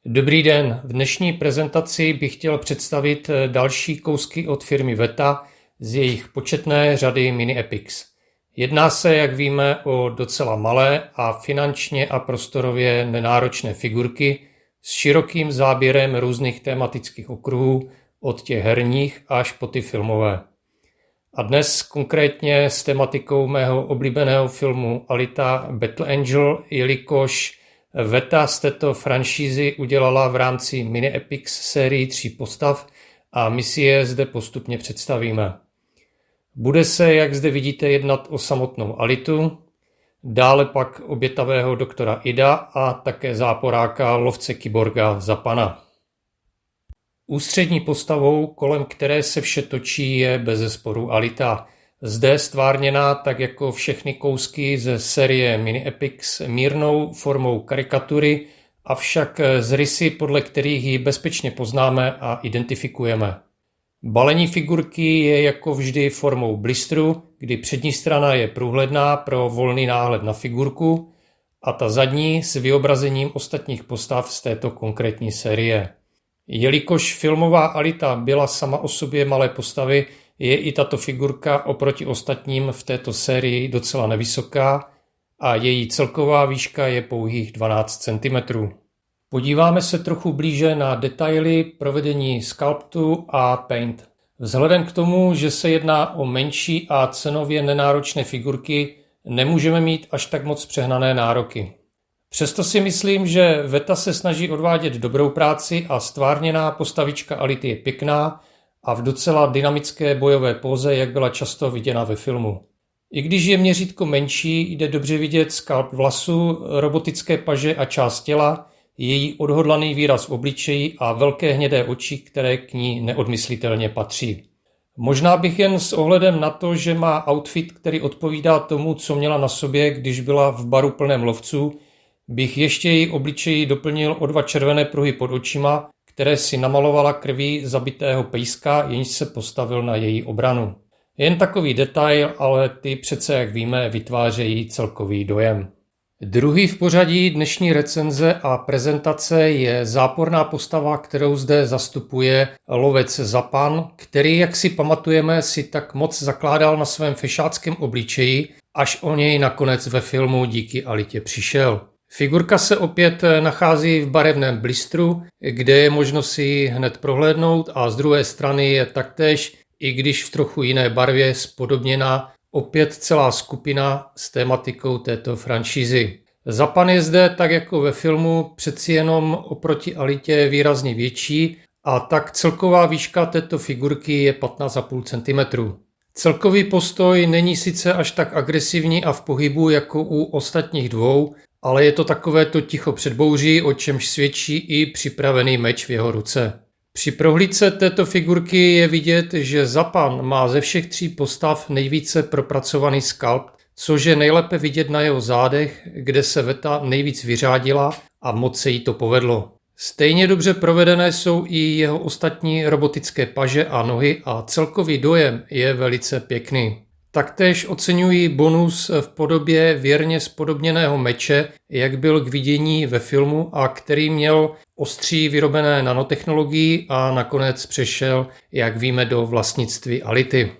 Dobrý den, v dnešní prezentaci bych chtěl představit další kousky od firmy Weta z jejich početné řady Mini Epics. Jedná se, jak víme, o docela malé a finančně a prostorově nenáročné figurky s širokým záběrem různých tematických okruhů od těch herních až po ty filmové. A dnes konkrétně s tematikou mého oblíbeného filmu Alita Battle Angel, jelikož Weta z této franšízy udělala v rámci Mini Epics sérii 3 postav a my si je zde postupně představíme. Bude se, jak zde vidíte, jednat o samotnou Alitu, dále pak obětavého doktora Ida a také záporáka lovce kyborga Zapana. Ústřední postavou, kolem které se vše točí, je bezesporu Alita. Zde stvárněná tak jako všechny kousky ze série Mini Epics mírnou formou karikatury, avšak z rysy, podle kterých ji bezpečně poznáme a identifikujeme. Balení figurky je jako vždy formou blistru, kdy přední strana je průhledná pro volný náhled na figurku a ta zadní s vyobrazením ostatních postav z této konkrétní série. Jelikož filmová Alita byla sama o sobě malé postavy, je i tato figurka oproti ostatním v této sérii docela nevysoká a její celková výška je pouhých 12 cm. Podíváme se trochu blíže na detaily provedení sculptu a paint. Vzhledem k tomu, že se jedná o menší a cenově nenáročné figurky, nemůžeme mít až tak moc přehnané nároky. Přesto si myslím, že Weta se snaží odvádět dobrou práci a stvárněná postavička Ality je pěkná a v docela dynamické bojové póze, jak byla často viděna ve filmu. I když je měřítko menší, jde dobře vidět skalp vlasu, robotické paže a část těla, její odhodlaný výraz v obličeji a velké hnědé oči, které k ní neodmyslitelně patří. Možná bych jen s ohledem na to, že má outfit, který odpovídá tomu, co měla na sobě, když byla v baru plném lovců, bych ještě její obličeji doplnil o 2 červené pruhy pod očima, které si namalovala krví zabitého pejska, jenž se postavil na její obranu. Jen takový detail, ale ty přece, jak víme, vytvářejí celkový dojem. Druhý v pořadí dnešní recenze a prezentace je záporná postava, kterou zde zastupuje lovec Zapan, který, jak si pamatujeme, si tak moc zakládal na svém fešáckém obličeji, až o něj nakonec ve filmu díky Alitě přišel. Figurka se opět nachází v barevném blistru, kde je možno si ji hned prohlédnout a z druhé strany je taktéž, i když v trochu jiné barvě, spodobněna opět celá skupina s tématikou této franšízy. Zapan je zde, tak jako ve filmu, přeci jenom oproti Alitě výrazně větší a tak celková výška této figurky je 15,5 cm. Celkový postoj není sice až tak agresivní a v pohybu jako u ostatních dvou, ale je to takové to ticho před bouří, o čemž svědčí i připravený meč v jeho ruce. Při prohlídce této figurky je vidět, že Zapan má ze všech 3 postav nejvíce propracovaný skalp, což je nejlépe vidět na jeho zádech, kde se Weta nejvíc vyřádila a moc se jí to povedlo. Stejně dobře provedené jsou i jeho ostatní robotické paže a nohy a celkový dojem je velice pěkný. Taktéž oceňuji bonus v podobě věrně spodobněného meče, jak byl k vidění ve filmu a který měl ostří vyrobené nanotechnologií a nakonec přešel, jak víme, do vlastnictví Ality.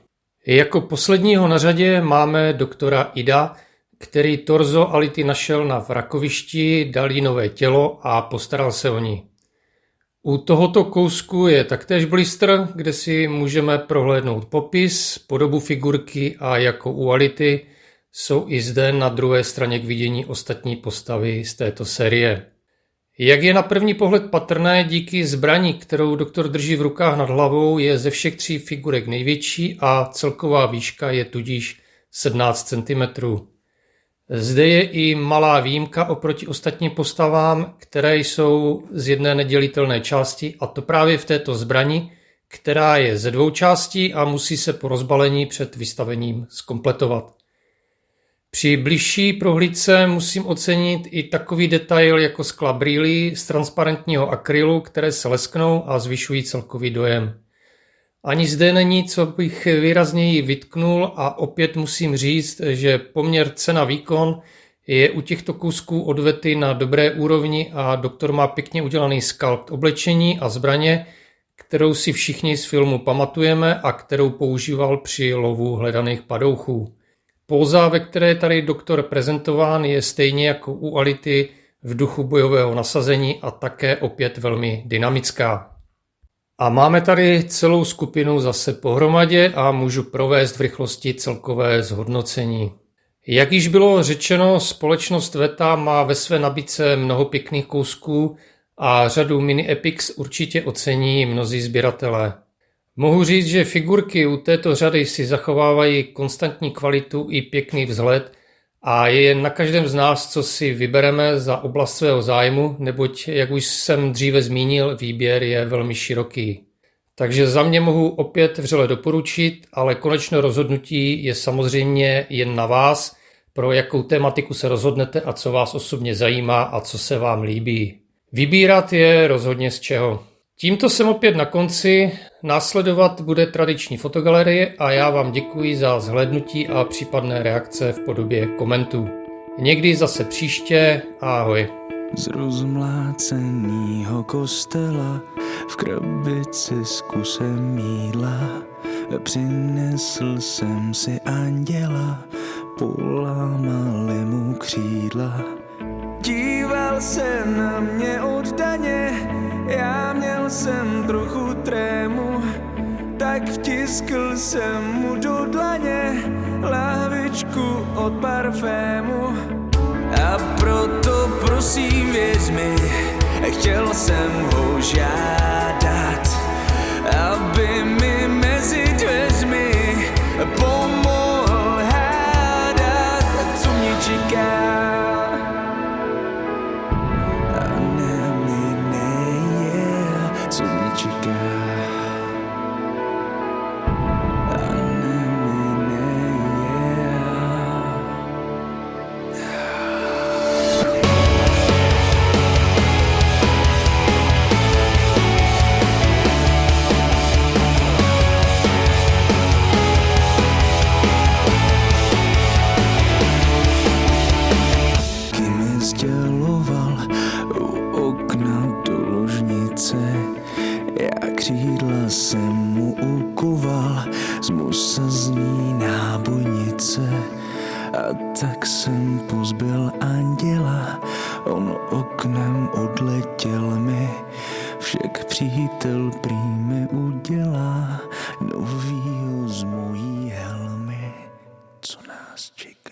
Jako posledního na řadě máme doktora Ida, který torzo Ality našel na vrakovišti, dal jí nové tělo a postaral se o ní. U tohoto kousku je taktéž blister, kde si můžeme prohlédnout popis, podobu figurky a jako u Ality jsou i zde na druhé straně k vidění ostatní postavy z této série. Jak je na první pohled patrné, díky zbraní, kterou doktor drží v rukách nad hlavou, je ze všech 3 figurek největší a celková výška je tudíž 17 cm. Zde je i malá výjimka oproti ostatním postavám, které jsou z jedné nedělitelné části, a to právě v této zbrani, která je ze 2 částí a musí se po rozbalení před vystavením zkompletovat. Při bližší prohlídce musím ocenit i takový detail jako skla brýlí z transparentního akrylu, které se lesknou a zvyšují celkový dojem. Ani zde není, co bych výrazněji vytknul a opět musím říct, že poměr cena-výkon je u těchto kousků od Vety na dobré úrovni a doktor má pěkně udělaný skalpt oblečení a zbraně, kterou si všichni z filmu pamatujeme a kterou používal při lovu hledaných padouchů. Póza, ve které je tady doktor prezentován, je stejně jako u Ality v duchu bojového nasazení a také opět velmi dynamická. A máme tady celou skupinu zase pohromadě a můžu provést v rychlosti celkové zhodnocení. Jak již bylo řečeno, společnost Veta má ve své nabídce mnoho pěkných kousků a řadu mini epics určitě ocení mnozí sběratelé. Mohu říct, že figurky u této řady si zachovávají konstantní kvalitu i pěkný vzhled a je jen na každém z nás, co si vybereme za oblast svého zájmu, neboť, jak už jsem dříve zmínil, výběr je velmi široký. Takže za mě mohu opět vřele doporučit, ale konečné rozhodnutí je samozřejmě jen na vás, pro jakou tematiku se rozhodnete a co vás osobně zajímá a co se vám líbí. Vybírat je rozhodně z čeho. Tímto jsem opět na konci, následovat bude tradiční fotogalerie a já vám děkuji za zhlédnutí a případné reakce v podobě komentů. Někdy zase příště, ahoj. Z rozmlácenýho kostela v krabici s kusem jídla přinesl jsem si anděla, polámali mu křídla. Díval se na mě oddaně, já měl jsem trochu trému, tak vtiskl jsem mu do dlaně lahvičku od parfému. A proto prosím věř mi, chtěl jsem ho žádat, aby mi mezi dveřmi pomohl hádat, co mě čeká. A co mě čeká. Sděloval u okna do ložnice, já křídla jsem mu ukoval, z musazní nábojnice. A tak jsem pozbyl anděla, on oknem odletěl mi, však přítel prý mi udělá novýho z mojí helmy, co nás čeká.